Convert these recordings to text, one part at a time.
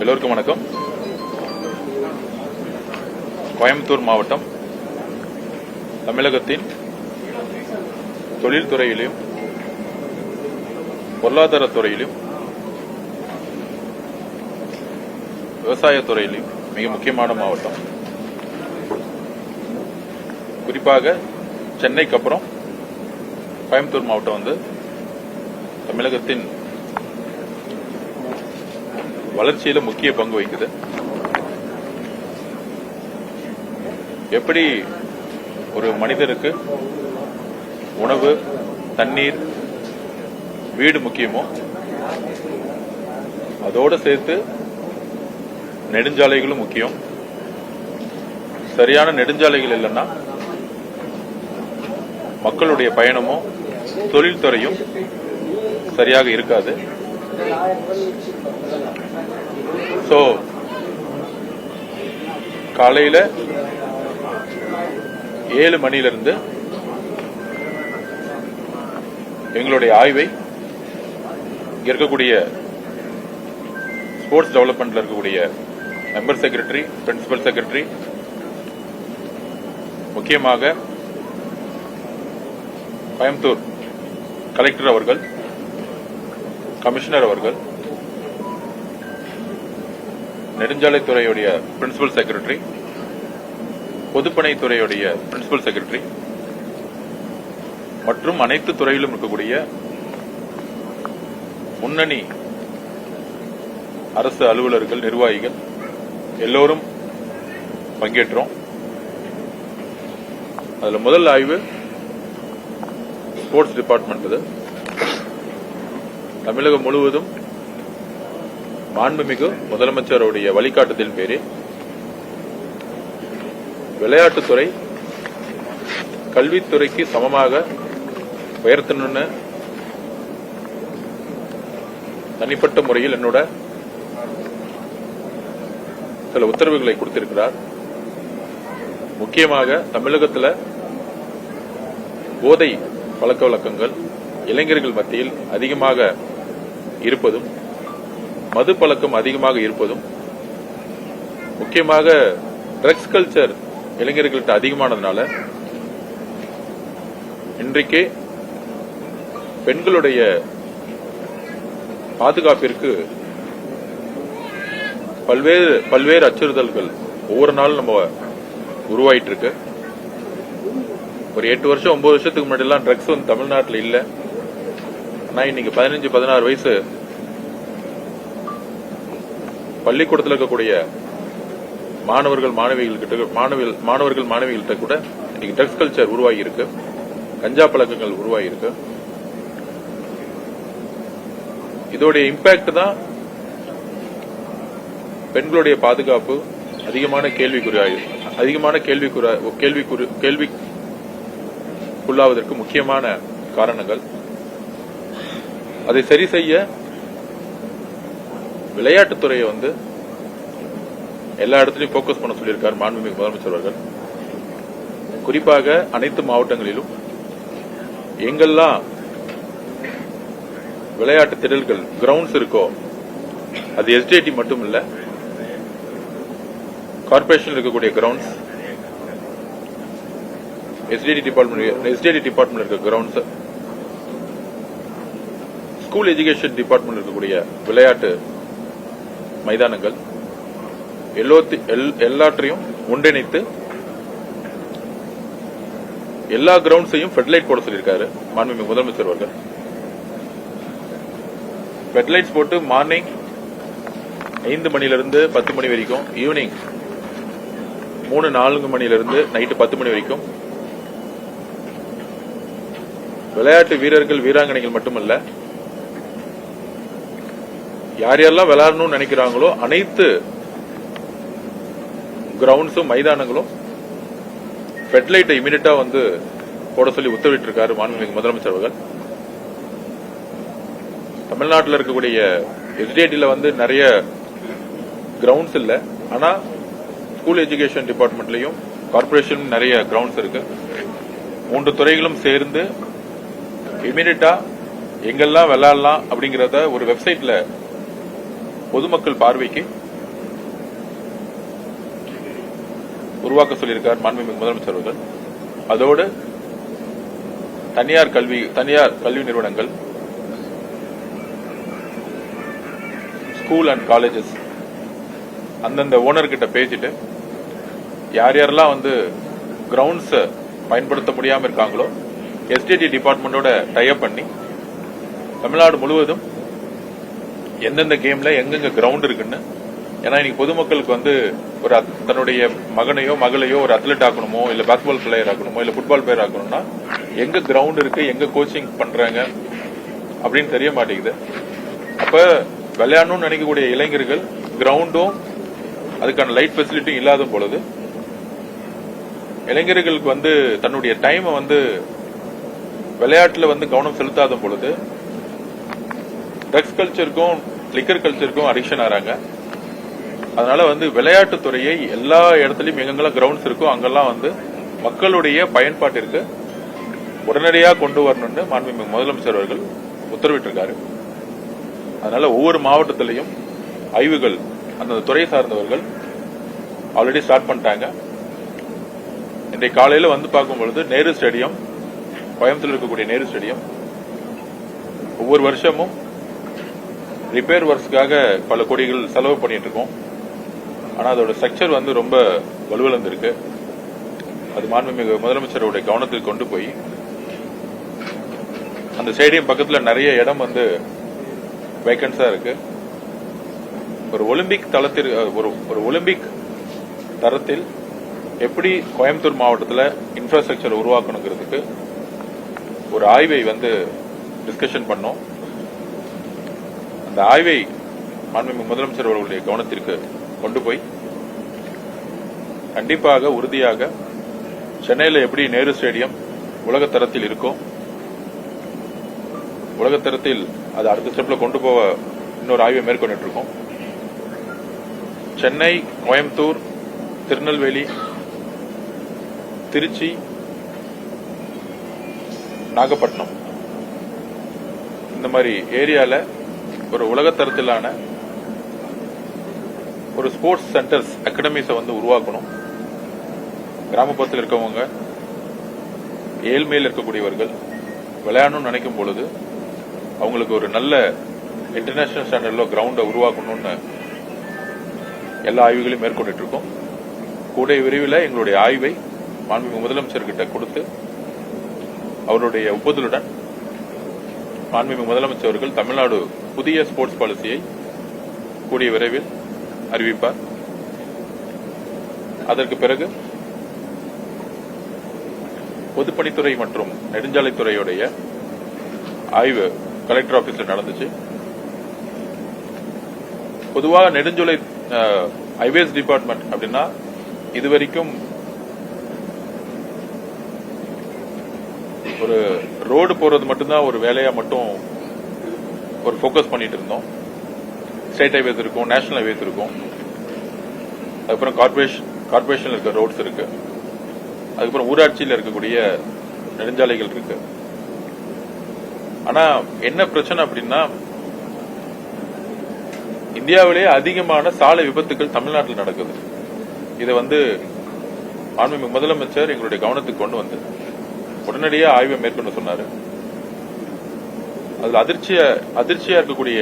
எல்லோருக்கும் வணக்கம். கோயம்புத்தூர் மாவட்டம் தமிழகத்தின் தொழில்துறையிலும் பொருளாதாரத்துறையிலும் விவசாயத்துறையிலும் மிக முக்கியமான மாவட்டம். குறிப்பாக சென்னைக்கு அப்புறம் கோயம்புத்தூர் மாவட்டம் வந்து தமிழகத்தின் வளர்ச்சியில முக்கிய பங்கு வகிக்குது. எப்படி ஒரு மனிதருக்கு உணவு, தண்ணீர், வீடு முக்கியமோ அதோடு சேர்த்து நெடுஞ்சாலைகளும் முக்கியம். சரியான நெடுஞ்சாலைகள் இல்லைன்னா மக்களுடைய பயணமும் தொழில்துறையும் சரியாக இருக்காது. காலையில 7 மணியிலிருந்து எங்களுடைய ஆய்வை இருக்கக்கூடிய ஸ்போர்ட்ஸ் டெவலப்மெண்ட்ல இருக்கக்கூடிய மெம்பர் செக்ரட்டரி, பிரின்சிபல் செக்ரட்டரி, முக்கியமாக கோயம்புத்தூர் கலெக்டர் அவர்கள், கமிஷனர் அவர்கள், நெடுஞ்சாலைத்துறையுடைய பிரின்சிபல் செக்ரட்டரி, பொதுப்பணித்துறையுடைய பிரின்சிபல் செக்ரட்டரி மற்றும் அனைத்து துறையிலும் இருக்கக்கூடிய முன்னணி அரசு அலுவலர்கள், நிர்வாகிகள் எல்லோரும் பங்கேற்றோம். அதுல முதல் ஆய்வு ஸ்போர்ட்ஸ் டிபார்ட்மெண்ட். தமிழகம் முழுவதும் மாண்புமிகு முதலமைச்சருடைய வழிகாட்டுதலின் பேரில் விளையாட்டுத்துறை கல்வித்துறைக்கு சமமாக உயர்த்தணும்னு தனிப்பட்ட முறையில் என்னோட சில உத்தரவுகளை கொடுத்திருக்கிறார். முக்கியமாக தமிழகத்தில் போதை பழக்க வழக்கங்கள் இளைஞர்கள் மத்தியில் அதிகமாக இருப்பதும், மது பழக்கம் அதிகமாக இருப்பதும், முக்கியமாக ட்ரக்ஸ் கல்ச்சர் இளைஞர்கள்ட்ட அதிகமானதுனால இன்றைக்கு பெண்களுடைய பாதுகாப்பிற்கு பல்வேறு அச்சுறுத்தல்கள் ஒவ்வொரு நாளும் நம்ம உருவாயிட்டு இருக்கு. ஒரு 8 வருஷம் 9 வருஷத்துக்கு முன்னாடி எல்லாம் ட்ரக்ஸ் வந்து தமிழ்நாட்டில் இல்ல. ஆனா இன்னைக்கு 15-16 வயசு பள்ளிக்கூடத்தில் இருக்கக்கூடிய மாணவர்கள் மாணவிகள்கிட்ட கூட இன்னைக்கு ட்ரக்ஸ் கல்ச்சர் உருவாகி இருக்கு, கஞ்சா பழக்கங்கள் உருவாகி இருக்கு. இதோடைய இம்பாக்ட் தான் பெண்களுடைய பாதுகாப்பு அதிகமான கேள்விக்குள்ளாவதற்கு முக்கியமான காரணங்கள். அதை சரி செய்ய விளையாட்டுத்துறையை வந்து எல்லா இடத்துலையும் போக்கஸ் பண்ண சொல்லியிருக்கார் மாண்புமிகு முதலமைச்சர் அவர்கள். குறிப்பாக அனைத்து மாவட்டங்களிலும் எங்கெல்லாம் விளையாட்டு திடல்கள், கிரவுண்ட்ஸ் இருக்கோ, அது எஸ்டிடி மட்டும் இல்ல, கார்பரேஷன் இருக்கக்கூடிய கிரவுண்ட்ஸ், எஸ்டிடி டிபார்ட்மெண்ட் இருக்க கிரவுண்ட்ஸ், ஸ்கூல் எஜுகேஷன் டிபார்ட்மெண்ட் இருக்கக்கூடிய விளையாட்டு மைதானங்கள் எல்லாற்றையும் ஒன்றிணைத்து எல்லா கிரவுண்ட்ஸையும் ஃபெட்லைட் போட சொல்லியிருக்காரு மாண்புமிகு முதலமைச்சர் அவர்கள். ஃபெட்லைட்ஸ் போட்டு மார்னிங் 5 மணிலிருந்து 10 மணி வரைக்கும், ஈவினிங் 3-4 மணிலிருந்து நைட்டு 10 மணி வரைக்கும் விளையாட்டு வீரர்கள், வீராங்கனைகள் மட்டுமல்ல, யார் யாரெல்லாம் விளையாடணும்னு நினைக்கிறாங்களோ அனைத்து கிரவுண்ட்ஸும் மைதானங்களும் ஃபெட்லைட்டை இமீடியட்டா வந்து போட சொல்லி உத்தரவிட்டு இருக்காரு மாண்புமிகு முதலமைச்சர் அவர்கள். தமிழ்நாட்டில் இருக்கக்கூடிய எஸ்டிடில வந்து நிறைய கிரவுண்ட்ஸ் இல்ல, ஆனா ஸ்கூல் எஜுகேஷன் டிபார்ட்மெண்ட்லயும் கார்பரேஷன் நிறைய கிரவுண்ட்ஸ் இருக்கு. 3 துறைகளும் சேர்ந்து இமீடியட்டா எங்கெல்லாம் விளையாடலாம் அப்படிங்கறத ஒரு வெப்சைட்ல பொதுமக்கள் பார்வைக்கு உருவாக்க சொல்லியிருக்கார் மாண்புமிகு முதலமைச்சர் அவர்கள். அதோடு தனியார் கல்வி நிறுவனங்கள், ஸ்கூல் அண்ட் காலேஜஸ் அந்தந்த ஓனர் கிட்ட பேசிட்டு யார் யாரெல்லாம் வந்து கிரவுண்ட்ஸ் பயன்படுத்த முடியாம இருக்காங்களோ எஸ்டிடி டிபார்ட்மெண்டோட டைப் பண்ணி தமிழ்நாடு முழுவதும் எந்தெந்த கேம்ல எங்கெங்க கிரவுண்ட் இருக்குன்னு, ஏன்னா இன்னைக்கு பொதுமக்களுக்கு வந்து ஒரு தன்னுடைய மகனையோ மகளையோ ஒரு அத்லெட் ஆக்கணுமோ, இல்ல பாஸ்கெட்பால் பிளேயர் ஆக்கணுமோ, இல்ல ஃபுட்பால் பிளேயர் ஆக்கணும்னா எங்க கிரவுண்ட் இருக்கு, எங்க கோச்சிங் பண்றாங்க அப்படின்னு தெரிய மாட்டேங்குது. அப்ப விளையாடணும்னு நினைக்கக்கூடிய இளைஞர்கள் கிரவுண்டும் அதுக்கான லைட் ஃபெசிலிட்டியும் இல்லாத பொழுது இளைஞர்களுக்கு வந்து தன்னுடைய டைமை வந்து விளையாட்டுல வந்து கவனம் செலுத்தாத பொழுது ட்ரக்ஸ் கல்ச்சருக்கும் லிக்கர் கல்ச்சருக்கும் அடிக்ஷன் ஆறாங்க. அதனால வந்து விளையாட்டுத்துறையை எல்லா இடத்துலயும் எங்கெங்கெல்லாம் கிரவுண்ட்ஸ் இருக்கோ அங்கெல்லாம் வந்து மக்களுடைய பயன்பாட்டிற்கு உடனடியாக கொண்டு வரணும்னு மாண்புமிகு முதலமைச்சர் அவர்கள் உத்தரவிட்டிருக்காரு. அதனால ஒவ்வொரு மாவட்டத்திலையும் ஆய்வுகள் அந்த துறை சார்ந்தவர்கள் ஆல்ரெடி ஸ்டார்ட் பண்ணிட்டாங்க. இன்றைய காலையில வந்து பார்க்கும்பொழுது நேரு ஸ்டேடியம், கோயம்புத்தூர் இருக்கக்கூடிய நேரு ஸ்டேடியம் ஒவ்வொரு வருஷமும் ரிப்பேர் ஒர்க்ஸ்க்காக பல கோடிகள் செலவு பண்ணிட்டு இருக்கோம். ஆனா அதோட ஸ்ட்ரக்சர் வந்து ரொம்ப வலுவிழந்திருக்கு. அது மாண்புமிகு முதலமைச்சருடைய கவனத்துக்கு கொண்டு போய் அந்த ஸ்டேடியம் பக்கத்துல நிறைய இடம் வந்து வேகன்ஸா இருக்கு. ஒரு ஒலிம்பிக் தளத்தில் ஒரு ஒலிம்பிக் தரத்தில் எப்படி கோயம்புத்தூர் மாவட்டத்தில் இன்ஃப்ராஸ்ட்ரக்சர் உருவாக்கணுங்கிறதுக்கு ஒரு ஆய்வை வந்து டிஸ்கஷன் பண்ணோம். அந்த ஆய்வை மாண்புமிகு முதலமைச்சர் அவர்களுடைய கவனத்திற்கு கொண்டு போய் கண்டிப்பாக உறுதியாக சென்னையில் எப்படி நேரு ஸ்டேடியம் உலகத்தரத்தில் இருக்கோ, உலகத்தரத்தில் அது அடுத்த ஸ்டெப்ல கொண்டு போக இன்னொரு ஆய்வை மேற்கொண்டு இருக்கோம். சென்னை, கோயம்புத்தூர், திருநெல்வேலி, திருச்சி, நாகப்பட்டினம் இந்த மாதிரி ஏரியால ஒரு உலகத்தரத்திலான ஒரு ஸ்போர்ட்ஸ் சென்டர்ஸ், அகாடமிஸை வந்து உருவாக்கணும். கிராமப்புறத்தில் இருக்கவங்க, ஏழ்மையில் இருக்கக்கூடியவர்கள் விளையாடணும்னு நினைக்கும் பொழுது அவங்களுக்கு ஒரு நல்ல இன்டர்நேஷனல் ஸ்டாண்டர்ட்ல கிரவுண்டை உருவாக்கணும்னு எல்லா ஆய்வுகளையும் மேற்கொண்டு இருக்கோம். கூடிய விரைவில் எங்களுடைய ஆய்வை மாண்புமிகு முதலமைச்சர்கிட்ட கொடுத்து அவருடைய ஒப்புதலுடன் மாண்புமிகு முதலமைச்சர் அவர்கள் தமிழ்நாடு புதிய ஸ்போர்ட்ஸ் பாலிசியை கூடிய விரைவில் அறிவிப்பார். அதற்கு பிறகு பொதுப்பணித்துறை மற்றும் நெடுஞ்சாலைத்துறையுடைய ஆய்வு கலெக்டர் ஆபீஸ்ல நடந்துச்சு. பொதுவாக நெடுஞ்சாலை ஹைவேஸ் டிபார்ட்மெண்ட் அப்படின்னா இதுவரைக்கும் ஒரு ரோடு போறது மட்டும்தான் ஒரு வேலையா மட்டும் ஒரு போக்கஸ் பண்ணிட்டு இருந்தோம். ஸ்டேட் ஹைவேஸ் இருக்கும், நேஷனல் ஹைவேஸ் இருக்கும், அதுக்கப்புறம் கார்பரேஷன்ல இருக்க ரோட்ஸ் இருக்கு, அதுக்கப்புறம் ஊராட்சியில் இருக்கக்கூடிய நெடுஞ்சாலைகள் இருக்கு. ஆனா என்ன பிரச்சனை அப்படின்னா இந்தியாவிலேயே அதிகமான சாலை விபத்துகள் தமிழ்நாட்டில் நடக்குது. இதை வந்து மாண்புமிகு முதலமைச்சர் எங்களுடைய கவனத்துக்கு கொண்டு வந்து உடனடியாக ஆய்வை மேற்கொண்டு சொன்னாரு. அதுல அதிர்ச்சியா இருக்கக்கூடிய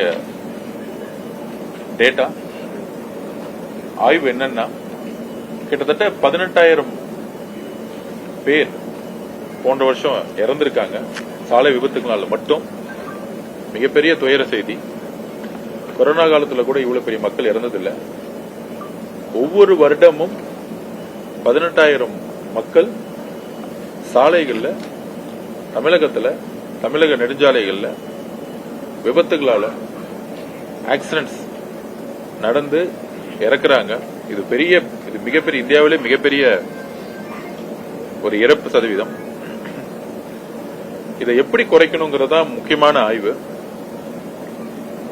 டேட்டா ஆய்வு என்னன்னா கிட்டத்தட்ட 18,000 பேர் போன்ற வருஷம் இறந்திருக்காங்க சாலை விபத்துகளால மட்டும். மிகப்பெரிய துயர செய்தி. கொரோனா காலத்துல கூட இவ்வளவு பெரிய மக்கள் இறந்ததில்லை. ஒவ்வொரு வருடமும் 18,000 மக்கள் சாலைகள்ல, தமிழக நெடுஞ்சாலைகள்ல விபத்துகளால ஆக்சிடென்ட்ஸ் நடந்து இறக்குறாங்க. இது மிகப்பெரிய இந்தியாவிலே மிகப்பெரிய ஒரு இறப்பு சதவீதம். இதை எப்படி குறைக்கணுங்கிறதா முக்கியமான ஆய்வு.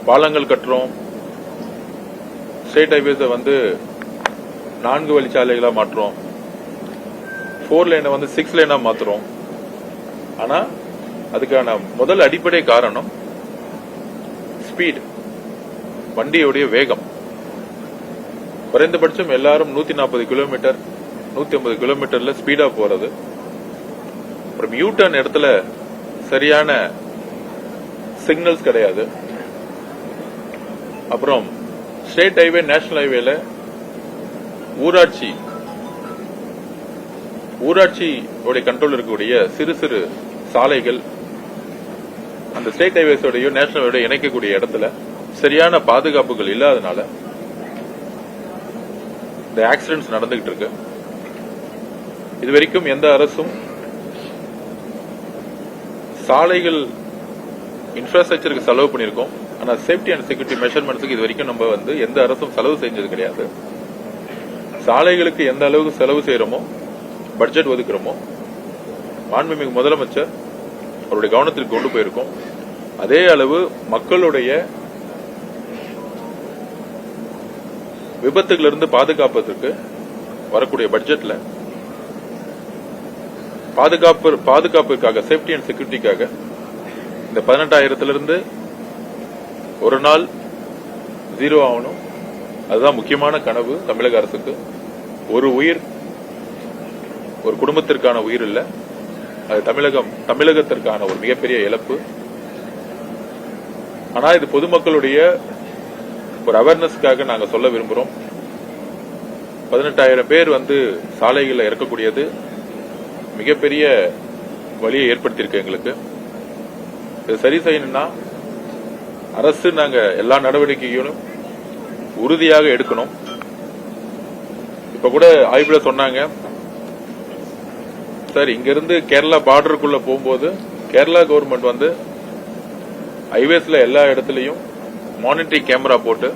பாலங்கள் கட்டுறோம், ஸ்டேட் ஹைவேஸை வந்து 4 வழிச்சாலைகளா மாற்றுறோம், 4 லைனை வந்து 6 லைனா மாத்துறோம். ஆனா அதுக்கான முதல் அடிப்படை காரணம் ஸ்பீட், வண்டியுடைய வேகம். குறைந்தபட்சம் எல்லாரும் 140 கிலோமீட்டர் 150 கிலோமீட்டர்ல ஸ்பீடா போறது, அப்புறம் யூ டர்ன் இடத்துல சரியான சிக்னல்ஸ் கிடையாது, அப்புறம் ஸ்டேட் ஹைவே நேஷனல் ஹைவேல ஊராட்சி கண்ட்ரோல் இருக்கக்கூடிய சிறு சிறு சாலைகள் அந்த ஸ்டேட் ஹைவேஸோடய நேஷனல் ஹைவே இணைக்கக்கூடிய இடத்துல சரியான பாதுகாப்புகள் இல்லாதனால இந்த ஆக்சிடென்ட்ஸ் நடந்துகிட்டு இருக்கு. இதுவரைக்கும் எந்த அரசும் சாலைகள் இன்ஃப்ராஸ்ட்ரக்சருக்கு செலவு பண்ணிருக்கோம், ஆனா சேஃப்டி அண்ட் செக்யூரிட்டி மெஷர்மெண்ட்ஸுக்கு இது வரைக்கும் நம்ம எந்த அரசும் செலவு செஞ்சது கிடையாது. சாலைகளுக்கு எந்த அளவுக்கு செலவு செய்யறோமோ, பட்ஜெட் ஒதுக்குறோமோ, மாண்புமிகு முதலமைச்சர் அவருடைய கவனத்திற்கு கொண்டு போயிருக்கோம். அதே அளவு மக்களுடைய விபத்துகளிலிருந்து பாதுகாப்பதற்கு வரக்கூடிய பட்ஜெட்ல பாதுகாப்பிற்காக, சேஃப்டி அண்ட் செக்யூரிட்டிக்காக இந்த 18,000 ஒரு நாள் 0 ஆகணும். அதுதான் முக்கியமான கனவு தமிழக அரசுக்கு. ஒரு உயிர் ஒரு குடும்பத்திற்கான உயிர் இல்ல, அது தமிழகத்திற்கான ஒரு மிகப்பெரிய இழப்பு. ஆனா இது பொதுமக்களுடைய ஒரு அவேர்னஸ்க்காக நாங்க சொல்ல விரும்புறோம். 18,000 பேர் சாலைகளில் இறக்கக்கூடியது மிகப்பெரிய வழியை ஏற்படுத்தியிருக்கு எங்களுக்கு. இது சரி செய்யணும்னா அரசு நாங்க எல்லா நடவடிக்கைகளும் உறுதியாக எடுக்கணும். இப்ப கூட ஆய்வுல சொன்னாங்க சார், இங்க இருந்து கேரளா பார்டருக்குள்ள போகும்போது கேரளா கவர்மெண்ட் ஹைவேஸ்ல எல்லா இடத்துலயும் மானிட்டரிங் கேமரா போட்டு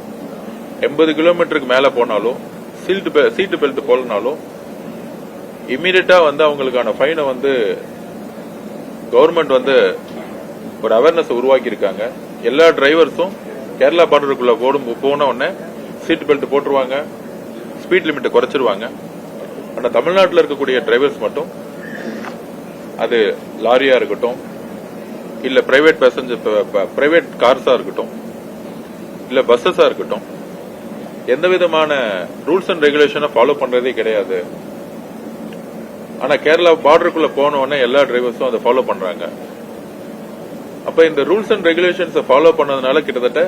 80 கிலோமீட்டருக்கு மேல போனாலும் சீட்டு பெல்ட் போலனாலும் இம்மீடியட்டா அவங்களுக்கான ஃபைனை கவர்மெண்ட் ஒரு அவேர்னஸ் உருவாக்கி இருக்காங்க. எல்லா டிரைவர்ஸும் கேரளா பார்டருக்குள்ள போன உடனே சீட் பெல்ட் போட்டுருவாங்க, ஸ்பீட் லிமிட்டை குறைச்சிருவாங்க. ஆனா தமிழ்நாட்டில் இருக்கக்கூடிய டிரைவர்ஸ் மட்டும், அது லாரியா இருக்கட்டும், இல்ல பிரைவேட் கார்ஸா இருக்கட்டும், இல்ல பஸ்ஸஸா இருக்கட்டும், எந்த விதமான ரூல்ஸ் அண்ட் ரெகுலேஷனை ஃபாலோ பண்றதே கிடையாது. ஆனா கேரளா பார்டருக்குள்ள போன உடனே எல்லா டிரைவர்ஸும் அதை ஃபாலோ பண்றாங்க. அப்ப இந்த ரூல்ஸ் அண்ட் ரெகுலேஷன்ஸை ஃபாலோ பண்ணதுனால கிட்டத்தட்ட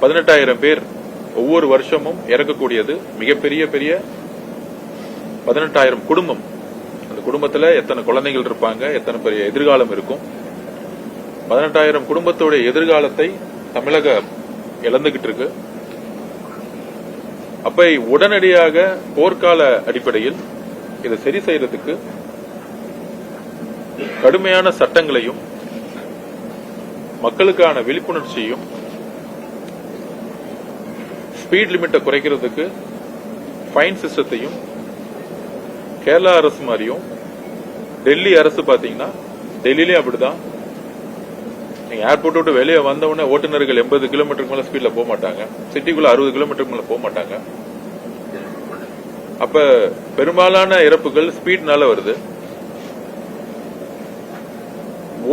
18,000 பேர் ஒவ்வொரு வருஷமும் இறக்கக்கூடியது மிகப்பெரிய 18,000 குடும்பம். அந்த குடும்பத்துல எத்தனை குழந்தைகள் இருப்பாங்க, எத்தனை பெரிய எதிர்காலம் இருக்கும். 18,000 குடும்பத்தோட எதிர்காலத்தை தமிழகம் இழந்துகிட்டு இருக்கு. அப்ப உடனடியாக போர்க்கால அடிப்படையில் இதை சரி செய்யறதுக்கு கடுமையான சட்டங்களையும் மக்களுக்கான விழிப்புணர்ச்சியும், ஸ்பீட் லிமிட்டை குறைக்கிறதுக்கு ஃபைன் சிஸ்டத்தையும் கேரளா அரசு மாதிரியும், டெல்லி அரசு பாத்தீங்கன்னா டெல்லியிலே அப்படிதான். நீங்க ஏர்போர்ட் விட்டு வெளியே வந்தவுடனே ஓட்டுநர்கள் 80 கிலோமீட்டருக்கு மேல ஸ்பீட்ல போக மாட்டாங்க, சிட்டிக்குள்ள 60 கிலோமீட்டருக்கு மேல போக மாட்டாங்க. அப்ப பெரும்பாலான இறப்புகள் ஸ்பீட்னால வருது.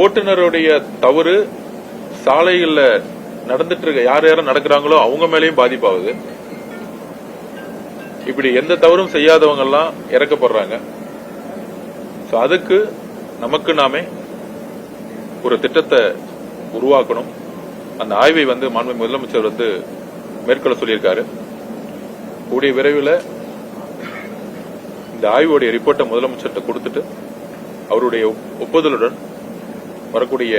ஓட்டுநருடைய தவறு சாலைகள்ல நடந்துட்டு இருக்க யாரும் நடக்கிறாங்களோ அவங்க மேலேயும் பாதிப்பாகுது. இப்படி எந்த தவறும் செய்யாதவங்க எல்லாம் இறக்கப்படுறாங்க. அதுக்கு நமக்கு நாமே ஒரு திட்டத்தை உருவாக்கணும். அந்த ஆய்வை மாண்புமிகு முதலமைச்சர் மேற்கொள்ள சொல்லியிருக்காரு. கூடிய விரைவில் இந்த ஆய்வுடைய ரிப்போர்ட்டை முதலமைச்சர்கிட்ட கொடுத்துட்டு அவருடைய ஒப்புதலுடன் வரக்கூடிய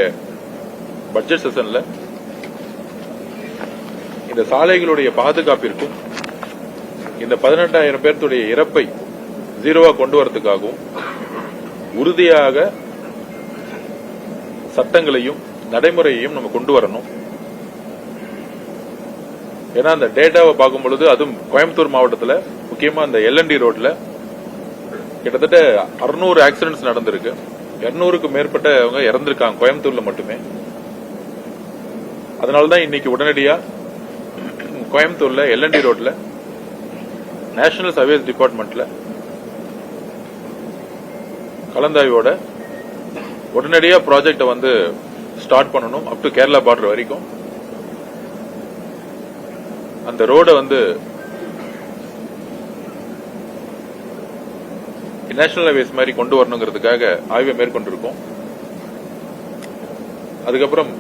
பட்ஜெட் செஷன்ல இந்த சாலைகளுடைய பாதுகாப்பிற்கும் இந்த 18,000 பேருடைய இறப்பை 0 கொண்டு வரதுக்காகவும் உறுதியாக சட்டங்களையும் நடைமுறையையும் நம்ம கொண்டு வரணும். ஏன்னா அந்த டேட்டாவை பார்க்கும் பொழுது, அதுவும் கோயம்புத்தூர் மாவட்டத்தில் முக்கியமா அந்த LND ரோட்ல கிட்டத்தட்ட 600 ஆக்சிடென்ட்ஸ் நடந்திருக்கு. 200க்கு மேற்பட்டவங்க இறந்திருக்காங்க கோயம்புத்தூர்ல மட்டுமே. அதனாலதான் இன்னைக்கு உடனடியா கோயம்புத்தூர்ல LND ரோட்ல நேஷனல் சர்வீஸ் டிபார்ட்மெண்ட்ல கலந்தாய்வோட உடனடியா ப்ராஜெக்ட ஸ்டார்ட் பண்ணணும். அப் டு கேரளா பார்டர் வரைக்கும் அந்த ரோட நேஷனல் ஹைவேஸ் மாதிரி கொண்டு வரணுங்கிறதுக்காக ஆய்வை மேற்கொண்டிருக்கோம். அதுக்கப்புறம்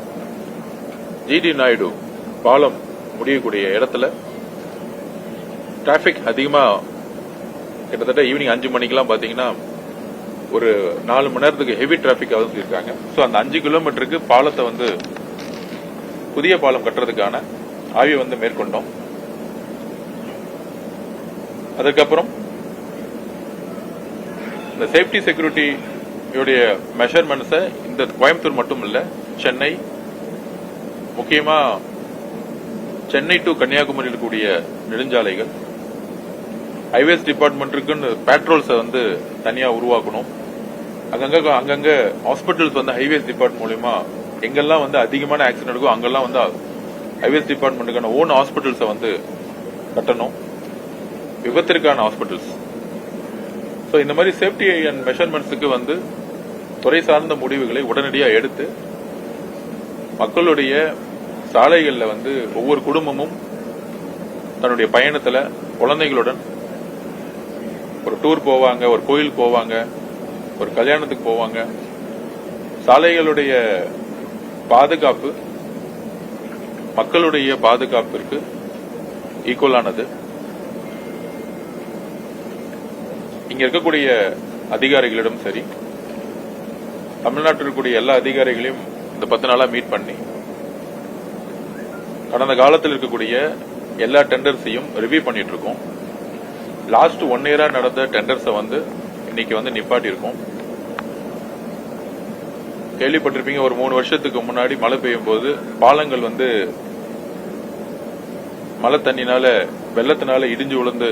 ஜிடி நாயுடு பாலம் முடியக்கூடிய இடத்துல டிராபிக் அதிகமா கிட்டத்தட்ட ஈவினிங் 5 மணிக்கெல்லாம் பாத்தீங்கன்னா ஒரு 4 மணி நேரத்துக்கு ஹெவி டிராபிக் ஆகுதுன்னு சொல்லியிருக்காங்க. ஸோ அந்த 5 கிலோமீட்டருக்கு பாலத்தை வந்து புதிய பாலம் கட்டுறதுக்கான ஆய்வை வந்து மேற்கொண்டோம். அதுக்கப்புறம் இந்த சேஃப்டி செக்யூரிட்டியுடைய மெஷர்மெண்ட்ஸை இந்த கோயம்புத்தூர் மட்டும் இல்ல, சென்னை, முக்கியமா சென்னை டு கன்னியாகுமரி இருக்கக்கூடிய நெடுஞ்சாலைகள், ஹைவேஸ் டிபார்ட்மெண்ட்டுக்குன்னு பேட்ரோல்ஸை வந்து தனியா உருவாக்கணும். அங்கங்க ஹாஸ்பிட்டல்ஸ் வந்து ஹைவேஸ் டிபார்ட்மெண்ட் மூலமா எங்கெல்லாம் வந்து அதிகமான ஆக்சிடென்ட் இருக்கும் அங்கெல்லாம் வந்து ஹைவேஸ் டிபார்ட்மெண்ட்டுக்கான ஓன் ஹாஸ்பிட்டல்ஸை வந்து கட்டணும், விபத்திற்கான ஹாஸ்பிட்டல்ஸ். ஸோ இந்த மாதிரி சேஃப்டி அண்ட் மெஷர்மெண்ட்ஸுக்கு வந்து துறை சார்ந்த முடிவுகளை உடனடியாக எடுத்து மக்களுடைய சாலைகளில் வந்து ஒவ்வொரு குடும்பமும் தன்னுடைய பயணத்தில் குழந்தைகளுடன் ஒரு டூர் போவாங்க, ஒரு கோயில் போவாங்க, ஒரு கல்யாணத்துக்கு போவாங்க. சாலைகளுடைய பாதுகாப்பு மக்களுடைய பாதுகாப்பிற்கு ஈக்குவலானது. இங்க இருக்கக்கூடிய அதிகாரிகளிடம் சரி, தமிழ்நாட்டில் இருக்கக்கூடிய எல்லா அதிகாரிகளையும் இந்த 10 நாளா மீட் பண்ணி கடந்த காலத்தில் இருக்கக்கூடிய எல்லா டெண்டர்ஸையும் ரிவ்யூ பண்ணிட்டு இருக்கோம். லாஸ்ட் 1 இயரா நடந்த டெண்டர்ஸை வந்து இன்னைக்கு வந்து நிப்பாட்டி இருக்கோம். கேள்விப்பட்டிருப்பீங்க, ஒரு 3 வருஷத்துக்கு முன்னாடி மழை பெய்யும் போது பாலங்கள் வந்து மழை தண்ணினால வெள்ளத்தினால இடிஞ்சு விழுந்து,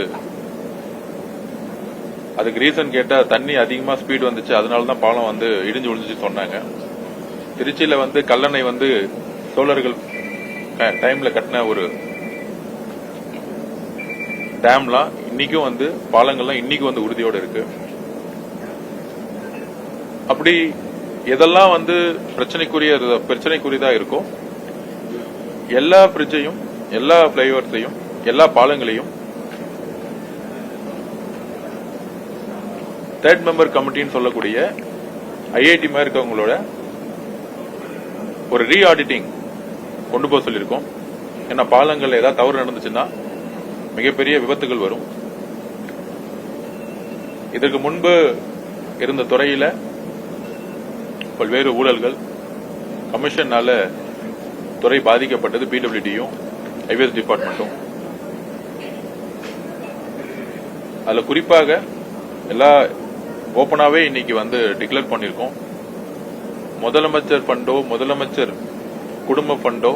அதுக்கு ரீசன் கேட்டா தண்ணி அதிகமா ஸ்பீட் வந்துச்சு, அதனாலதான் பாலம் வந்து இடிஞ்சு விழுந்துச்சு சொன்னாங்க. திருச்சியில வந்து கல்லணை வந்து சோழர்கள் டைம்ல கட்டின ஒரு டேம்லாம் இன்னைக்கும் வந்து பாலங்கள்லாம் இன்னைக்கு வந்து உறுதியோடு இருக்கு. அப்படி எதெல்லாம் வந்து பிரச்சனைக்குரியதா இருக்கும், எல்லா பிரிட்ஜையும், எல்லா பிளைஓவர்ஸையும், எல்லா பாலங்களையும் தேர்ட் மெம்பர் கமிட்டின்னு சொல்லக்கூடிய ஐஐடி மாதிரி இருக்கவங்களோட ஒரு ரீ ஆடிட்டிங் கொண்டு போக சொல்லியிருக்கோம். ஏன்னா பாலங்கள் ஏதாவது தவறு நடந்துச்சுன்னா மிகப்பெரிய விபத்துகள் வரும். இதற்கு முன்பு இருந்த துறையில பல்வேறு ஊழல்கள், கமிஷனால துறை பாதிக்கப்பட்டது, பிடபிள்யூடியும் ஹைவேஸ் டிபார்ட்மெண்ட்டும். அதுல குறிப்பாக எல்லா ஓபனாவே இன்னைக்கு வந்து டிக்ளேர் பண்ணிருக்கோம். முதலமைச்சர் ஃபண்டோ, முதலமைச்சர் குடும்ப ஃபண்டோ,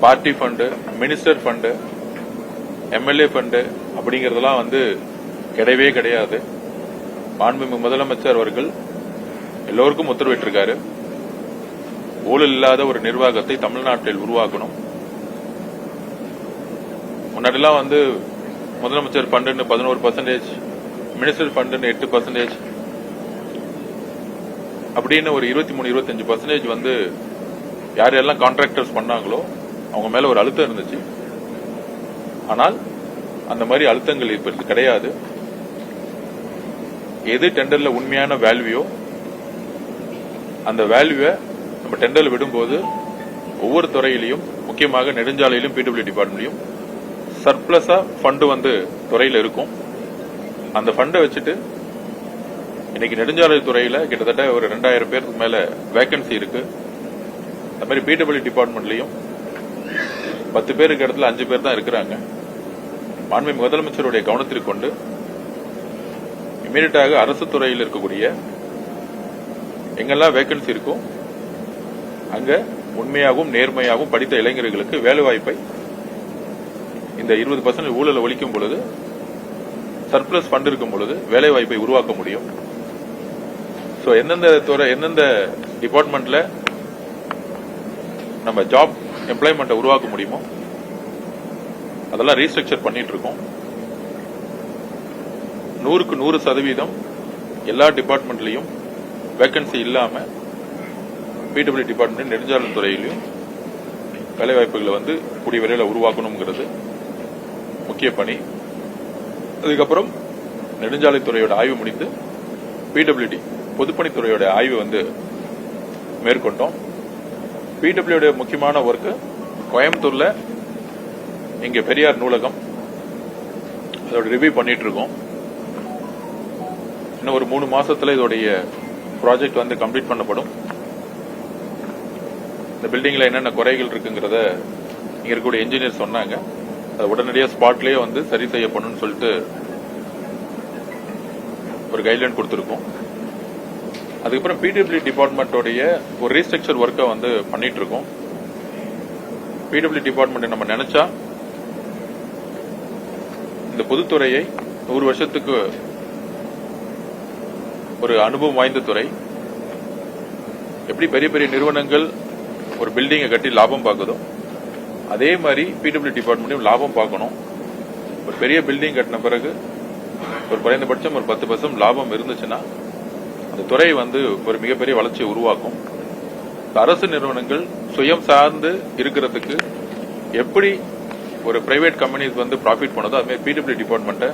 party fund, minister fund, MLA fund அப்படிங்கறதெல்லாம் வந்து கிடையவே கிடையாது. மாண்புமிகு முதலமைச்சர் அவர்கள் எல்லோருக்கும் உத்தரவிட்டிருக்காரு, ஊழல் இல்லாத ஒரு நிர்வாகத்தை தமிழ்நாட்டில் உருவாக்கணும். முன்னாடிலாம் வந்து முதலமைச்சர் ஃபண்டுன்னு 11%, மினிஸ்டர் ஃபண்டுன்னு 8%, அப்படின்னு ஒரு 23-25% வந்து யார் யாரெல்லாம் கான்ட்ராக்டர்ஸ் பண்ணாங்களோ அவங்க மேல ஒரு அழுத்தம் இருந்துச்சு. ஆனால் அந்த மாதிரி அழுத்தங்கள் இப்ப கிடையாது. எது டெண்டர்ல உண்மையான வேல்யூவோ அந்த வேல்யூவை நம்ம டெண்டர்ல விடும்போது ஒவ்வொரு துறையிலையும், முக்கியமாக நெடுஞ்சாலையிலும் பிடபிள்யூ டிபார்ட்மெண்ட்லயும் சர்பிளஸா ஃபண்டு வந்து துறையில இருக்கும். அந்த ஃபண்டை வச்சுட்டு இன்னைக்கு நெடுஞ்சாலை துறையில கிட்டத்தட்ட ஒரு 2000 பேருக்கு மேல வேகன்சி இருக்கு. அது மாதிரி பிடபிள்யூ டிபார்ட்மெண்ட்லயும் 10 பேருக்கு இடத்துல 5 பேர் தான் இருக்கிறாங்க. மாண்புமிகு முதலமைச்சருடைய கவனத்திற்கு கொண்டு இமீடியட்டாக அரசு துறையில் இருக்கக்கூடிய எங்கெல்லாம் வேகன்சி இருக்கோ அங்க உண்மையாகவும் நேர்மையாகவும் படித்த இளைஞர்களுக்கு வேலை வாய்ப்பை இந்த 20% ஊழலை ஒழிக்கும் பொழுது, சர்பிளஸ் ஃபண்ட் இருக்கும் பொழுது வேலை வாய்ப்பை உருவாக்க முடியும். சோ எந்தெந்த டிபார்ட்மெண்ட்ல நம்ம ஜாப் எம்ப்ளாய்மெண்ட்டை உருவாக்க முடியுமோ அதெல்லாம் ரீஸ்ட்ரக்சர் பண்ணிட்டு இருக்கோம். 100க்கு 100% எல்லா டிபார்ட்மெண்ட்லயும் வேகன்சி இல்லாம பிடபிள்யூ டிபார்ட்மெண்ட் நெடுஞ்சாலை துறையிலும் வேலை வாய்ப்புகளை வந்து கூடிய விரைவில் உருவாக்கணுங்கிறது முக்கிய பணி. அதுக்கப்புறம் நெடுஞ்சாலை துறையோட ஆய்வு முடித்து பிடபிள்யூடி பொதுப்பணித்துறையோட ஆய்வு வந்து மேற்கொண்டோம். பிடபிள்யூடி முக்கியமான ஒர்க்கு கோயம்புத்தூர்ல இங்க பெரியார் நூலகம், அதோட ரிவ்யூ பண்ணிட்டு இருக்கோம். இன்னும் ஒரு 3 மாசத்துல இதோடைய ப்ராஜெக்ட் வந்து கம்ப்ளீட் பண்ணப்படும். இந்த பில்டிங்ல என்னென்ன குறைகள் இருக்குங்கிறத இங்க இருக்கக்கூடிய இன்ஜினியர் சொன்னாங்க. அது உடனடியாக ஸ்பாட்லயே வந்து சரி செய்யப்படணும்னு சொல்லிட்டு ஒரு கைட்லைன் கொடுத்திருக்கோம். அதுக்கப்புறம் பிடபிள்யூ டிபார்ட்மெண்டோடைய ஒரு ரீஸ்ட்ரக்சர் ஒர்க்கை வந்து பண்ணிட்டு இருக்கோம். பிடபிள்யூ டிபார்ட்மெண்ட் நம்ம நினைச்சா இந்த பொதுத்துறையை 100 வருஷத்துக்கு ஒரு அனுபவம் வாய்ந்த துறை. எப்படி பெரிய பெரிய நிறுவனங்கள் ஒரு பில்டிங்கை கட்டி லாபம் பார்க்குதோ அதே மாதிரி பிடபிள்யூ டிபார்ட்மெண்ட்டையும் லாபம் பார்க்கணும். ஒரு பெரிய பில்டிங் கட்டின பிறகு ஒரு குறைந்தபட்சம் ஒரு 10% லாபம் இருந்துச்சுன்னா அந்த துறை வந்து ஒரு மிகப்பெரிய வளர்ச்சியை உருவாக்கும். அரசு நிறுவனங்கள் சுயம் சார்ந்து இருக்கிறதுக்கு எப்படி ஒரு பிரைவேட் கம்பெனிஸ் வந்து ப்ராஃபிட் பண்ணதோ அதுமாதிரி பிடபிள்யூ டிபார்ட்மெண்ட்டை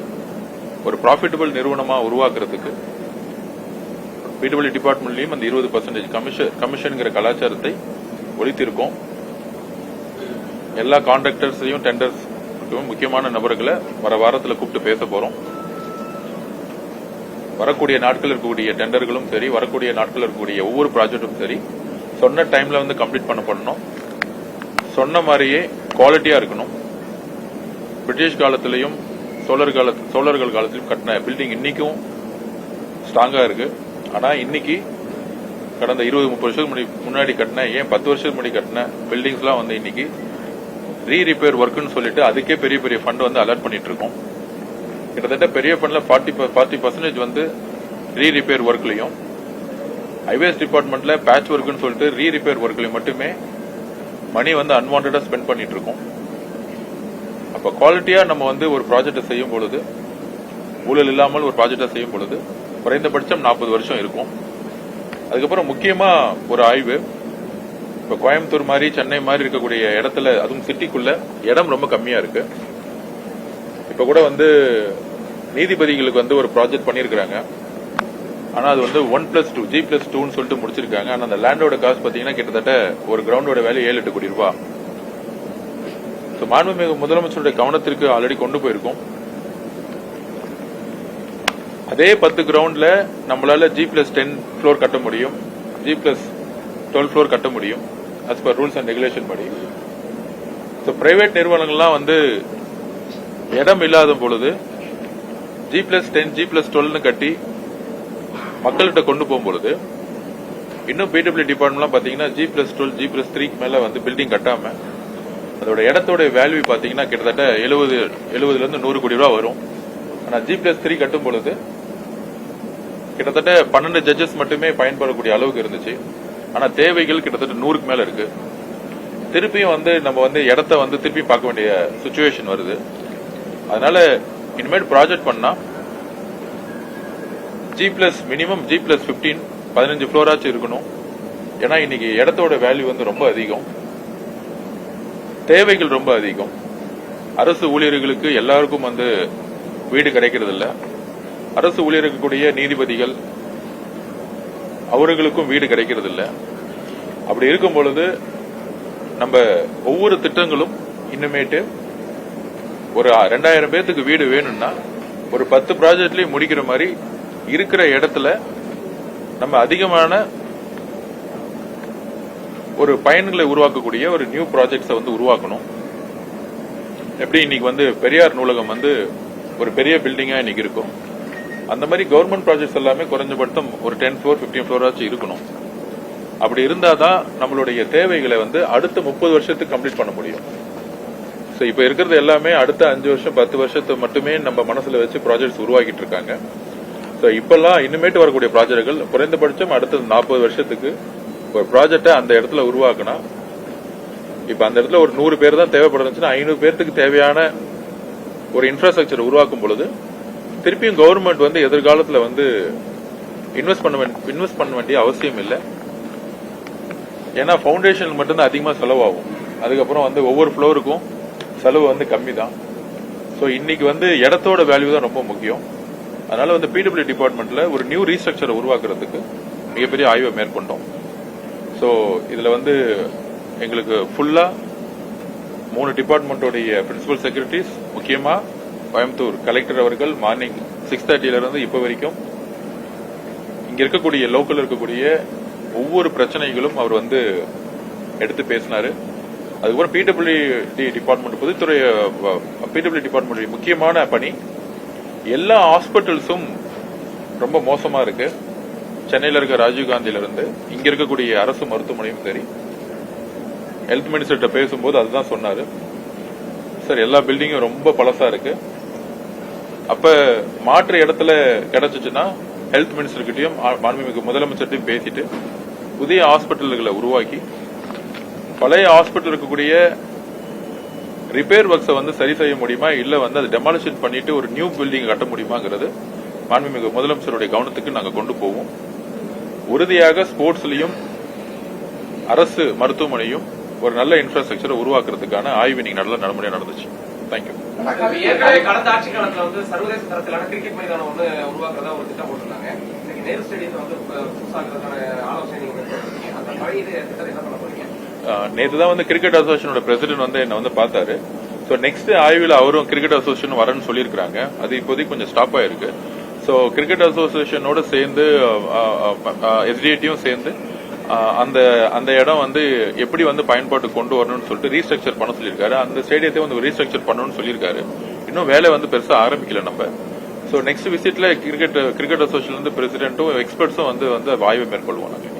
ஒரு ப்ராஃபிட்டபிள் நிறுவனமா உருவாக்குறதுக்கு பிடபிள்யூ டிபார்ட்மெண்ட்லயும் அந்த 20% கமிஷன்ங்கிற கலாச்சாரத்தை ஒழித்திருக்கோம். எல்லா கான்ட்ராக்டர்ஸையும் டெண்டர்ஸ் முக்கியமான நபர்களை வர வாரத்தில் கூப்பிட்டு பேச போறோம். வரக்கூடிய நாட்கள் இருக்கக்கூடிய டெண்டர்களும் சரி, வரக்கூடிய நாட்கள் இருக்கக்கூடிய ஒவ்வொரு ப்ராஜெக்டும் சரி, சொன்ன டைம்ல வந்து கம்ப்ளீட் பண்ணணும். சொன்ன மாதிரியே குவாலிட்டியா இருக்கணும். பிரிட்டிஷ் காலத்திலையும் சோழர்கள் காலத்திலும் கட்டின பில்டிங் இன்னைக்கும் ஸ்ட்ராங்கா இருக்கு. ஆனா இன்னைக்கு கடந்த 20-30 வருஷத்துக்கு முன்னாடி கட்டின, ஏன் 10 வருஷத்துக்கு முன்னாடி கட்டின பில்டிங்ஸ் எல்லாம் வந்து இன்னைக்கு ரீரிப்பேர் ஒர்க்னு சொல்லிட்டு அதுக்கே பெரிய பெரிய ஃபண்ட் வந்து அலாட் பண்ணிட்டு இருக்கோம். கிட்டத்தட்ட பெரிய ஃபண்ட்ல 40% வந்து ரீரிப்பேர் ஒர்க்லையும், ஹைவேஸ் டிபார்ட்மெண்ட்ல பேட்ச் ஒர்க்னு சொல்லிட்டு ரீரிப்பேர் ஒர்க்லையும் மட்டுமே மணி வந்து அன்வான்டா ஸ்பெண்ட் பண்ணிட்டு இருக்கோம். அப்ப குவாலிட்டியா நம்ம வந்து ஒரு ப்ராஜெக்டை செய்யும் பொழுது, ஊழல் இல்லாமல் ஒரு ப்ராஜெக்டை செய்யும் பொழுது குறைந்தபட்சம் 40 வருஷம் இருக்கும். அதுக்கப்புறம் முக்கியமா ஒரு ஆய்வு, இப்ப கோயம்புத்தூர் மாதிரி சென்னை மாதிரி இருக்கக்கூடிய இடத்துல, அதுவும் சிட்டிக்குள்ள இடம் ரொம்ப கம்மியா இருக்கு. இப்ப கூட வந்து நீதிபதிகளுக்கு வந்து ஒரு ப்ராஜெக்ட் பண்ணிருக்காங்க. ஆனா அது வந்து 1+2 G+2 சொல்லிட்டு முடிச்சிருக்காங்க. ஆனா அந்த லேண்டோட காஸ்ட் பாத்தீங்கன்னா கிட்டத்தட்ட ஒரு கிரவுண்டோட வேல்யூ 7-8 கோடி ரூபாய். மாண்புமிகு முதலமைச்சருடைய கவனத்திற்கு ஆல்ரெடி கொண்டு போயிருக்கோம். அதே 10 கிரவுண்ட்ல நம்மளால G+10 ஃப்ளோர் கட்ட முடியும், G+12 ஃப்ளோர் கட்ட முடியும் as per rules and regulation படி. பிரைவேட் நிறுவனங்கள்லாம் வந்து இடம் இல்லாத பொழுது G+10 G+12 கட்டி மக்கள்கிட்ட கொண்டு போகும்பொழுது, இன்னும் பிடபிள்யூ டிபார்ட்மெண்ட் பாத்தீங்கன்னா G+12 G+3 மேல வந்து பில்டிங் கட்டாம அதோட இடத்தோட வேல்யூ பாத்தீங்கன்னா கிட்டத்தட்ட 70 100 கோடி ரூபாய் வரும். ஆனா G+3 கட்டும் பொழுது கிட்டத்தட்ட 12 ஜட்ஜஸ் மட்டுமே பயன்படக்கூடிய அளவுக்கு இருந்துச்சு. ஆனா தேவைகள் கிட்டத்தட்ட 100க்கு மேல இருக்கு. திருப்பியும் வந்து நம்ம வந்து இடத்த வந்து திருப்பி பார்க்க வேண்டிய சிச்சுவேஷன் வருது. அதனால இனிமேல் ப்ராஜெக்ட் பண்ணா மினிமம் G+15 15 ஃப்ளோர் ஆச்சு இருக்கணும். ஏன்னா இன்னைக்கு இடத்தோட வேல்யூ வந்து ரொம்ப அதிகம், தேவைகள் ரொம்ப அதிகம். அரசு ஊழியர்களுக்கு எல்லாருக்கும் வந்து வீடு கிடைக்கிறது இல்ல. அரசு ஊழியர்களுடைய நீதிபதிகள் அவர்களுக்கும் வீடு கிடைக்கிறது இல்ல. அப்படி இருக்கும் பொழுது நம்ம ஒவ்வொரு திட்டங்களும் இன்னுமேட்டு ஒரு 2000 பேருக்கு வீடு வேணும்னா ஒரு 10 ப்ராஜெக்ட்லயும் முடிக்கிற மாதிரி இருக்கிற இடத்துல நம்ம அதிகமான ஒரு பயன்களை உருவாக்கக்கூடிய ஒரு நியூ ப்ராஜெக்ட்ஸை வந்து உருவாக்கணும். எப்படி இன்னைக்கு வந்து பெரியார் நூலகம் வந்து ஒரு பெரிய பில்டிங்கா இன்னைக்கு இருக்கும், அந்த மாதிரி கவர்மெண்ட் ப்ராஜெக்ட்ஸ் எல்லாமே குறைஞ்சபட்சம் ஒரு 10 ஃப்ளோர் 15 ஃப்ளோர் ஆச்சு இருக்கணும். அப்படி இருந்தாதான் நம்மளுடைய தேவைகளை வந்து அடுத்த 30 வருஷத்துக்கு கம்ப்ளீட் பண்ண முடியும். இப்ப இருக்கிறது எல்லாமே அடுத்த 5 வருஷம் 10 வருஷத்தை மட்டுமே நம்ம மனசுல வச்சு ப்ராஜெக்ட்ஸ் உருவாக்கிட்டு இருக்காங்க. இப்பெல்லாம் இனிமேட்டு வரக்கூடிய ப்ராஜெக்ட்கள் குறைந்தபட்சம் அடுத்த 40 வருஷத்துக்கு ஒரு ப்ராஜெக்டை அந்த இடத்துல உருவாக்குனா, இப்ப அந்த இடத்துல ஒரு 100 பேர் தான் தேவைப்படுச்சுன்னா 500 பேருக்கு தேவையான ஒரு இன்ஃப்ராஸ்ட்ரக்சர் உருவாக்கும் பொழுது திருப்பியும் கவர்மெண்ட் வந்து எதிர்காலத்துல வந்து இன்வெஸ்ட் பண்ண வேண்டிய அவசியம் இல்லை. ஏன்னா பவுண்டேஷன் மட்டும்தான் அதிகமா செலவாகும். அதுக்கப்புறம் வந்து ஒவ்வொரு ஃப்ளோருக்கும் செலவு வந்து கம்மி தான். இன்னைக்கு வந்து இடத்தோட வேல்யூ தான் ரொம்ப முக்கியம். அதனால வந்து பிடபிள்யூ டிபார்ட்மெண்ட்ல ஒரு நியூ ரீஸ்ட்ரக்சரை உருவாக்குறதுக்கு மிகப்பெரிய ஆய்வை மேற்கொண்டோம். ஸோ இதுல வந்து எங்களுக்கு ஃபுல்லா 3 டிபார்ட்மெண்டோடைய பிரின்சிபல் செக்ரட்டரிஸ், முக்கியமா கோயம்புத்தூர் கலெக்டர் அவர்கள் மார்னிங் 6:30 இருந்து இப்ப வரைக்கும் இங்க இருக்கக்கூடிய லோக்கல் இருக்கக்கூடிய ஒவ்வொரு பிரச்சனைகளும் அவர் வந்து எடுத்து பேசினாரு. அதுக்கப்புறம் பிடபிள்யூ டிபார்ட்மெண்ட் பொதுத்துறை பிடபிள்யூ டிபார்ட்மெண்ட் முக்கியமான பணி, எல்லா ஹாஸ்பிட்டல்ஸும் ரொம்ப மோசமா இருக்கு. சென்னையில இருக்க ராஜீவ்காந்தியில இருந்து இங்க இருக்கக்கூடிய அரசு மருத்துவமனையும் சரி, ஹெல்த் மினிஸ்டர்கிட்ட பேசும்போது அதுதான் சொன்னாரு. சார் எல்லா பில்டிங்கும் ரொம்ப பழசா இருக்கு. அப்ப மாற்று இடத்துல கிடைச்சிச்சுன்னா ஹெல்த் மினிஸ்டர்கிட்டயும் மாண்புமிகு முதலமைச்சர்கிட்டையும் பேசிட்டு புதிய ஹாஸ்பிட்டல்களை உருவாக்கி பழைய ஹாஸ்பிட்டல் இருக்கக்கூடிய ரிப்பேர் ஒர்க்ஸை வந்து சரி செய்ய முடியுமா, இல்ல வந்து அதை டெமாலிஷன் பண்ணிட்டு ஒரு நியூ பில்டிங் கட்ட முடியுமாங்கிறது மாண்புமிகு முதலமைச்சருடைய கவனத்துக்கு நாங்க கொண்டு போவோம். உறுதியாக ஸ்போர்ட்ஸ்லயும் அரசு மருத்துவமனையும் ஒரு நல்ல இன்ஃப்ராஸ்ட்ரக்சரை உருவாக்குறதுக்கான ஆய்வு இன்னைக்கு நல்ல நடைமுறையா நடந்துச்சு. தேங்க்யூ. கடந்த ஆட்சி காலத்துல வந்து சர்வதேச தரத்திலான கிரிக்கெட் மைதானம் வந்து உருவாக்குறதா ஒரு திட்டம் போட்டிருந்தாங்க. இன்னைக்கு நேரு ஸ்டேடியத்தை வந்து புதுசாக்குறதுக்கான ஆலோசனை அந்த பழைய திட்டத்தை என்ன பண்ண போறீங்க? நேற்றுதான் வந்து கிரிக்கெட் அசோசியேஷனோட பிரசிடென்ட் வந்து என்ன வந்து பார்த்தாரு. சோ நெக்ஸ்ட் ஆய்வில் அவரும் கிரிக்கெட் அசோசியேஷன் வரேன்னு சொல்லியிருக்காங்க. அது இப்போதைக்கு கொஞ்சம் ஸ்டாப் ஆயிருக்கு. சோ கிரிக்கெட் அசோசியேஷனோட சேர்ந்து எஸ்டிஐடியும் சேர்ந்து அந்த இடம் வந்து எப்படி வந்து பயன்பாட்டு கொண்டு வரணும்னு சொல்லிட்டு ரீஸ்ட்ரக்சர் பண்ண சொல்லியிருக்காரு. அந்த ஸ்டேடியத்தை வந்து ரீஸ்ட்ரக்சர் பண்ணணும்னு சொல்லியிருக்காரு. இன்னும் வேலை வந்து பெருசா ஆரம்பிக்கல நம்ம. சோ நெக்ஸ்ட் விசிட்ல கிரிக்கெட் அசோசியேஷன் வந்து பிரசிடென்ட்டும் எக்ஸ்பர்ட்ஸும் வந்து ஆய்வு மேற்கொள்வோம். நாங்க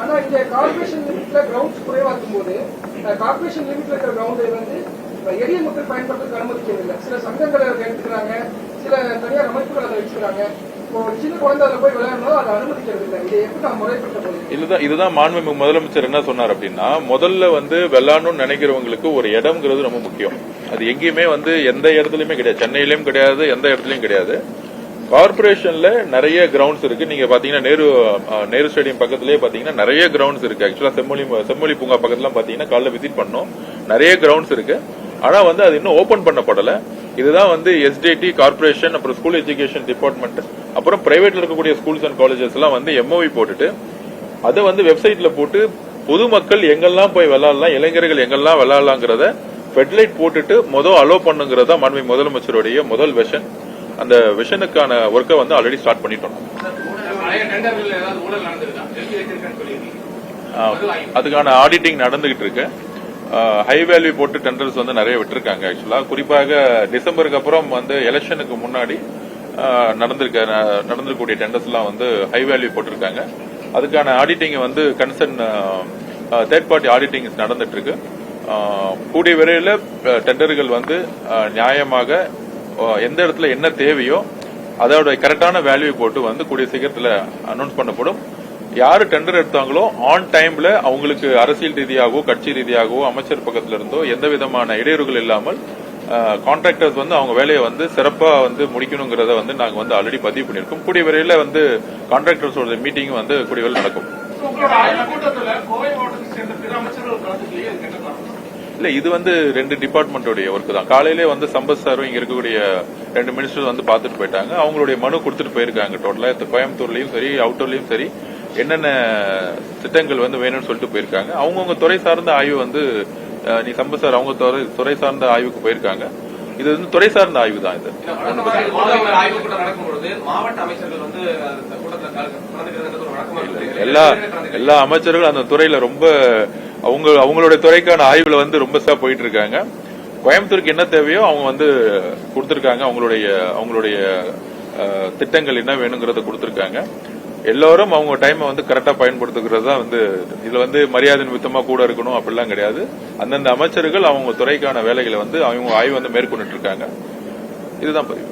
ஆனா இந்த கார்பரேஷன் லிமிட்ல கிரவுண்ட்ஸ் குறைவா இருக்கும்போது கார்பரேஷன் லிமிட்ல இருக்கிற கிரவுண்டை வந்து எளிய மக்கள் பயன்படுத்த அனுமதிக்கவில்லை. சில சங்கங்களை எடுத்துக்கிறாங்க, சில தனியார் அமைப்புகள் அதை வச்சுக்கிறாங்க. சின்ன குழந்தை அதை போய் விளையாடணும், அதை அனுமதிக்கிறதில்லை. இதை எப்படி நான் முறைப்பட்ட போது இதுதான் மாண்புமிகு முதலமைச்சர் என்ன சொன்னார் அப்படின்னா, முதல்ல வந்து விளையாடணும்னு நினைக்கிறவங்களுக்கு ஒரு இடம்ங்கிறது ரொம்ப முக்கியம். அது எங்கேயுமே வந்து எந்த இடத்துலயுமே கிடையாது, சென்னையிலயும் கிடையாது, எந்த இடத்துலயும் கிடையாது. கார்பரேஷன்ல நிறைய கிரவுண்ட்ஸ் இருக்கு. நீங்க பாத்தீங்கன்னா நேரு ஸ்டேடியம் பக்கத்திலேயே பாத்தீங்கன்னா நிறைய கிரவுண்ட்ஸ் இருக்கு. ஆக்சுவலா செம்மொழி பூங்கா பக்கத்துல பாத்தீங்கன்னா காலைல விசிட் பண்ணோம், நிறைய கிரவுண்ட்ஸ் இருக்கு. ஆனா வந்து அது இன்னும் ஓபன் பண்ணப்படல. இதுதான் வந்து எஸ்டிடி கார்பரேஷன், அப்புறம் ஸ்கூல் எஜுகேஷன் டிபார்ட்மெண்ட், அப்புறம் பிரைவேட்ல இருக்கக்கூடிய ஸ்கூல்ஸ் அண்ட் காலேஜஸ் எல்லாம் வந்து எம்ஓவி போட்டுட்டு அதை வந்து வெப்சைட்ல போட்டு பொதுமக்கள் எங்கெல்லாம் போய் விளையாடலாம், இளைஞர்கள் எங்கெல்லாம் விளையாடலாங்கிறத ஃபெட்லைட் போட்டுட்டு அலோ பண்ணுங்கிறதா மாண்புமிகு முதலமைச்சருடைய முதல் விஷன். அந்த விஷனுக்கான ஒர்க்கை வந்து ஆல்ரெடி ஸ்டார்ட் பண்ணிட்டோம். அதுக்கான ஆடிட்டிங் நடந்துகிட்டு இருக்கு. ஹை வேல்யூ போட்டு டெண்டர்ஸ் வந்து நிறைய விட்டுருக்காங்க. ஆக்சுவலா குறிப்பாக டிசம்பருக்கு அப்புறம் வந்து எலெக்ஷனுக்கு முன்னாடி நடந்திருக்கக்கூடிய டெண்டர்ஸ் எல்லாம் வந்து ஹை வேல்யூ போட்டிருக்காங்க. அதுக்கான ஆடிட்டிங் வந்து கன்சர்ன் தேர்ட் பார்ட்டி ஆடிட்டிங் நடந்துட்டு இருக்கு. கூடிய விரைவில் டெண்டர்கள் வந்து நியாயமாக எந்த இடத்துல என்ன தேவையோ அதோட கரெக்டான வேல்யூ போட்டு வந்து கூடிய சீக்கிரத்தில் அனௌன்ஸ் பண்ணப்படும். யாரு டெண்டர் எடுத்தாங்களோ ஆன் டைம்ல அவங்களுக்கு அரசியல் ரீதியாகவோ கட்சி ரீதியாகவோ அமைச்சர் பக்கத்துல இருந்தோ எந்த விதமான இடையூறுகள் இல்லாமல் கான்ட்ராக்டர்ஸ் வந்து அவங்க வேலையை வந்து சிறப்பா வந்து முடிக்கணுங்கிறத வந்து நாங்க வந்து ஆல்ரெடி பதிவு பண்ணிருக்கோம். கூடிய விரைவில் வந்து கான்ட்ராக்டர்ஸோட மீட்டிங் வந்து கூடிய விரைவில் நடக்கும். இல்ல இது வந்து 2 டிபார்ட்மெண்டோடைய ஒர்க் தான். காலையிலே வந்து சம்பத் சாரும் இங்க இருக்கக்கூடிய 2 மினிஸ்டர் வந்து பாத்துட்டு போயிட்டாங்க. அவங்களுடைய மனு கொடுத்துட்டு போயிருக்காங்க. டோட்டலா கோயம்புத்தூர்லயும் சரி அவுட்டர்லயும் சரி என்னென்ன திட்டங்கள் வந்து வேணும்னு சொல்லிட்டு போயிருக்காங்க. அவங்கவுங்க துறை சார்ந்த ஆய்வு வந்து நீ சம்பத் சார் அவங்க துறை சார்ந்த ஆய்வுக்கு போயிருக்காங்க. இது வந்து துறை சார்ந்த ஆய்வு தான். இது எல்லா அமைச்சர்களும் அந்த துறையில ரொம்ப அவங்களுடைய துறைக்கான ஆய்வுல வந்து ரொம்ப போயிட்டு இருக்காங்க. கோயம்புத்தூருக்கு என்ன தேவையோ அவங்க வந்து கொடுத்திருக்காங்க. அவங்களுடைய திட்டங்கள் என்ன வேணுங்கிறத கொடுத்திருக்காங்க. எல்லாரும் அவங்க டைமை வந்து கரெக்டா பயன்படுத்துகிறது தான் வந்து இதுல வந்து மரியாதை நிமித்தமா கூட இருக்கணும் அப்படிலாம் கிடையாது. அந்தந்த அமைச்சர்கள் அவங்க துறைக்கான வேலைகளை வந்து அவங்க ஆய்வு வந்து மேற்கொண்டு இருக்காங்க. இதுதான் பதிவு.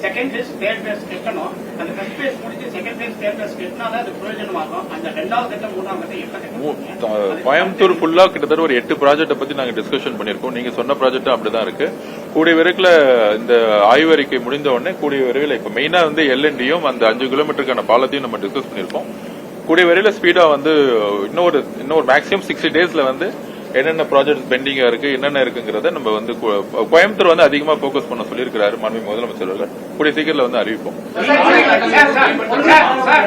செகண்ட் பேஸ் தேர்ட் பேஸ் கட்டணும். அந்த ஃபர்ஸ்ட் பேஸ் முடிஞ்சு செகண்ட் பேஸ் தேர்ட் பேஸ் கட்டினாதான் அது பிரயோஜனமாகும். அந்த 2வது கட்டம் 3வது கட்டம் கோயம்புத்தூர் ஃபுல்லா கிட்டத்தட்ட ஒரு 8 ப்ராஜெக்ட பத்தி நாங்க டிஸ்கஷன் பண்ணிருக்கோம். நீங்க சொன்ன ப்ராஜெக்ட் அப்படிதான் இருக்கு. கூடிய விரைவில் இந்த ஆய்வறிக்கை முடிந்த உடனே கூடிய விரைவில் இப்ப மெயினா வந்து எல்என்டியும் அந்த 5 கிலோமீட்டருக்கான பாலத்தையும் நம்ம டிஸ்கஸ் பண்ணிருக்கோம். கூடிய விரைவில் ஸ்பீடா வந்து இன்னொரு மேக்ஸிமம் 60 டேஸ்ல வந்து என்னென்ன ப்ராஜெக்ட் பெண்டிங்கா இருக்கு என்னென்ன இருக்குங்கிறத நம்ம வந்து கோயம்புத்தூர் வந்து அதிகமா போக்கஸ் பண்ண சொல்லியிருக்கிறாரு மாண்புமிகு முதலமைச்சர் அவர்கள். கூடிய சீக்கிரத்தில் வந்து அறிவிப்போம்.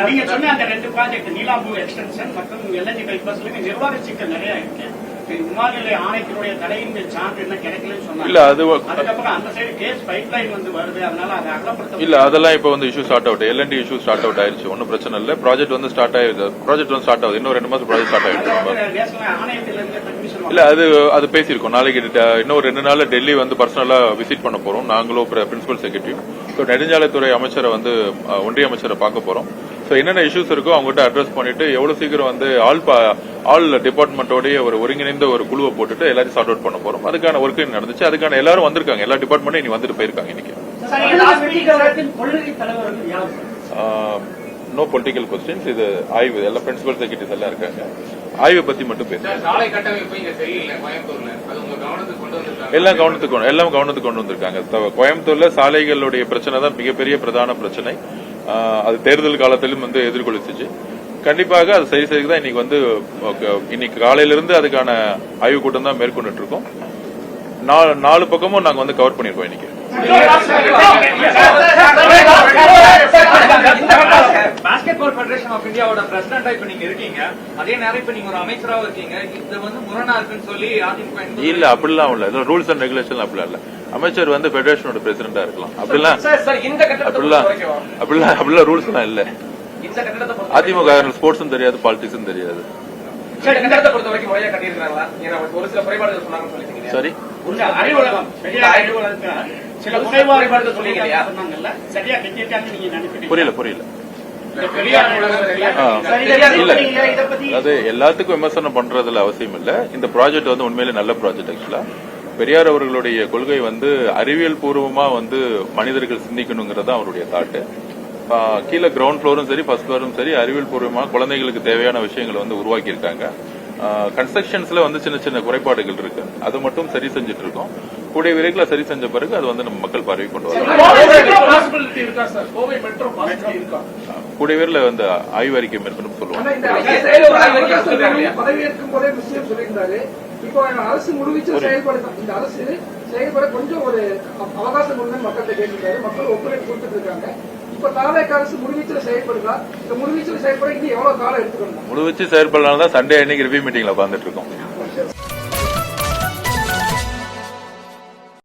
நீங்க சொன்ன அந்த 2 ப்ராஜெக்ட் நீலாம்பூர் எக்ஸ்டென்ஷன் மற்றும் எல்என்ஜி பைபாஸ்ல நிர்வாக சிக்கல் நிறைய இருக்கு. விமான நிலைய ஆணையத்தினுடைய தலையின் சான்று என்ன கிடைக்கலன்னு சொன்னாங்க. இல்ல அது அதுக்கப்புறம் அந்த சைடு கேஸ் பைப்லைன் வந்து வருது, அதனால அதை அகலப்படுத்த இல்ல அதெல்லாம் இப்ப வந்து issue start out L and T issue start out ஆயிருச்சு. ஒன்னும் பிரச்சனை இல்ல. ப்ராஜெக்ட் வந்து ஸ்டார்ட் ஆகுது. இன்னும் 2 மாசம் ப்ராஜெக்ட் ஸ்டார்ட் ஆயிடுச்சு. நேஷனல் ஆணையத்திலிருந்து பெர்மிஷன் இல்ல அது பேசியிருக்கோம். நாளைக்கு இன்னும் 2 நாள்ல டெல்லி வந்து பர்சனலா விசிட் பண்ண போறோம். நாங்களும் பிரின்சிபல் செக்ரட்டரி நெடுஞ்சாலைத்துறை அமைச்சரை வந்து ஒன்றிய அமைச்சரை பார்க்க போறோம். என்னென்ன இஷ்யூஸ் இருக்கோ அவங்ககிட்ட அட்ரஸ் பண்ணிட்டு எவ்வளவு சீக்கிரம் வந்து ஆல் டிபார்ட்மெண்டோடய ஒரு ஒருங்கிணைந்த ஒரு குழுவை போட்டுட்டு எல்லாரும் சார்ட் அவுட் பண்ண போறோம். அதுக்கான ஒர்க் நடந்துச்சு. அதுக்கான எல்லாரும் வந்திருக்காங்க. எல்லா டிபார்ட்மெண்ட்டும் இனி வந்துட்டு போயிருக்காங்க. இன்னைக்கு நோ பொலிட்டிக்கல் கொஸ்டின்ஸ். இது ஆய்வு. எல்லா பிரின்சிபல் செக்ரட்டரிஸ் எல்லாம் இருக்காங்க. ஆய்வை பத்தி மட்டும் பேசுறேன். எல்லாம் கவனத்துக்கு கொண்டு வந்திருக்காங்க. கோயம்புத்தூர்ல சாலைகளுடைய பிரச்சனை தான் மிகப்பெரிய பிரதான பிரச்சனை. அது தேர்தல் காலத்திலும் வந்து எதிர்கொள்ளிச்சு. கண்டிப்பாக அது சரி செய்துதான் இன்னைக்கு காலையிலிருந்து அதுக்கான ஆய்வு கூட்டம் தான் மேற்கொண்டு இருக்கோம். 4 பக்கமும் நாங்க வந்து கவர் பண்ணிருக்கோம். இன்னைக்கு பாஸ்கெட்பால் ஃபெடரேஷன் ஆஃப் இந்தியாவோட பிரசிடண்டா இப்ப நீங்க இருக்கீங்க. அதே நேரம் இப்ப நீங்க ஒரு அமைச்சராக இருக்கீங்க. இது வந்து முரணா இருக்குன்னு சொல்லி அதிமுக இல்ல அப்படிலாம் இல்ல. ரூல்ஸ் அண்ட் ரெகுலேஷன் அப்படிலாம் இல்ல. அமைச்சர் வந்து ஃபெடரேஷனோட பிரசிடண்டா இருக்கலாம். அப்படிலாம் ரூல்ஸ் எல்லாம் இல்ல. அதிமுக ஸ்போர்ட்ஸும் தெரியாது, பாலிடிக்ஸும் தெரியாது. சரி புரியல. அது எல்லாத்துக்கும் விமர்சனம் பண்றதுல அவசியம் இல்ல. இந்த ப்ராஜெக்ட் வந்து உண்மையிலே நல்ல ப்ராஜெக்ட். ஆக்சுவலா பெரியார் அவர்களுடைய கொள்கை வந்து அறிவியல் பூர்வமா வந்து மனிதர்கள் சிந்திக்கணுங்கிறது அவருடைய தாட்டு. கீழே கிரவுண்ட் ஃப்ளோரும் சரி ஃபர்ஸ்ட் ஃப்ளோரும் சரி அறிவியல் பூர்வமா குழந்தைகளுக்கு தேவையான விஷயங்களை வந்து உருவாக்கி இருக்காங்க. கன்ஸ்ட்ரக்ஷன்ஸ்ல வந்து சின்ன சின்ன குறைபாடுகள் இருக்கு. அது மட்டும் சரி செஞ்சுட்டு இருக்கோம். கூடிய விரைவில் சரி செஞ்ச பிறகு அது வந்து நம்ம மக்கள் பார்வை கொண்டு வரலாம். கூடிய விரைவில் வந்து ஆய்வறிக்கை மேற்கொண்டு சொல்லுவோம். இப்போ அரசு முழுவீச்சில் செயல்படுத்த இந்த அரசு செயல்பட கொஞ்சம் ஒரு அவகாசம் உள்ள மக்கள்கிட்ட கேட்டிருக்காரு. மக்கள் ஒத்துழைப்பு கொடுத்துட்டு இருக்காங்க. இப்ப தாவேக அரசு முழுவீச்சில் செயல்படுதா? இந்த முழுவீச்சில் செயல்பட இன்னும் எவ்வளவு காலம் எடுத்துக்கணும்? முழுவீச்சு செயல்படலாம் தான் சண்டே அன்னைக்கு ரிவ்யூ மீட்டிங்ல உட்கார்ந்துட்டு இருக்கோம்.